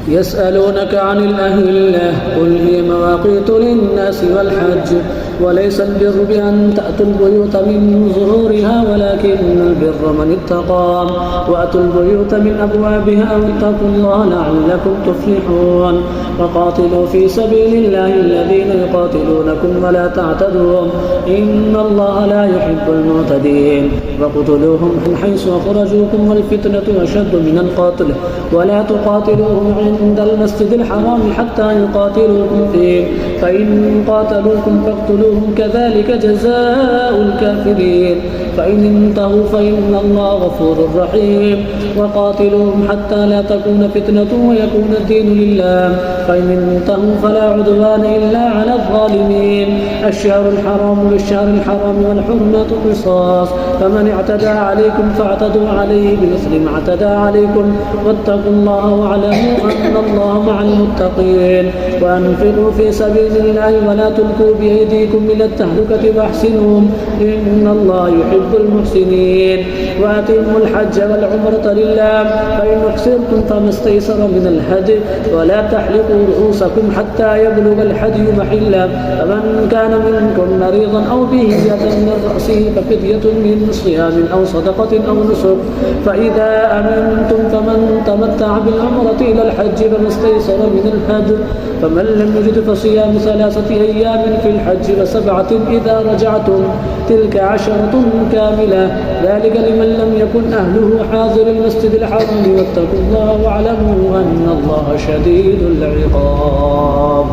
يسألونك عن الأهلة قل هي مواقيت للناس والحج وليس البر بأن تأتوا البيوت من ظهورها ولكن البر من اتقى وأتوا البيوت من أبوابها واتقوا الله لعلكم تفلحون وقاتلوا في سبيل الله الذين يقاتلونكم ولا تعتدوا إن الله لا يحب المعتدين وقتلوهم من حيث أخرجوكم والفتنة أشد من القتل ولا تقاتلوهم عند المسجد الحرام حتى يقاتلوكم فيه فإن قاتلوكم فاقتلوهم كذلك جزاء الكافرين فإن انتهوا فإن الله غفور رحيم وقاتلوهم حتى لا تكون فتنة ويكون الدين لله فإن انتهوا فلا عدوان إلا على الظالمين الشهر الحرام بالشهر الحرام والحرمات قصاص فمن اعتدى عليكم فاعتدوا عليه بمثل ما اعتدى عليكم واتقوا الله واعلموا أن الله مع المتقين وأنفقوا في سبيل الله ولا تلقوا بأيديكم إلى التهلكة واحسنوا إن الله يحب المحسنين وأتموا الحج والعمرة لله فإن أحسنتم فما استيسر من الهدي ولا تحلقوا رؤوسكم حتى يبلغ الحدي محله فمن كان منكم مريضا أو به أذى من رأسه ففدية من صيام أو صدقة أو نسك فإذا أمنتم فمن تمتع بالعمرة إلى الحج فما استيسر من الهدي فمن لم يجد فصيام 3 أيام في الحج و7 إذا رجعتم تلك 10 كاملة ذلك لمن لم يكن أهله حاضر المسجد الحرام واتقوا الله واعلموا أن الله شديد العقاب.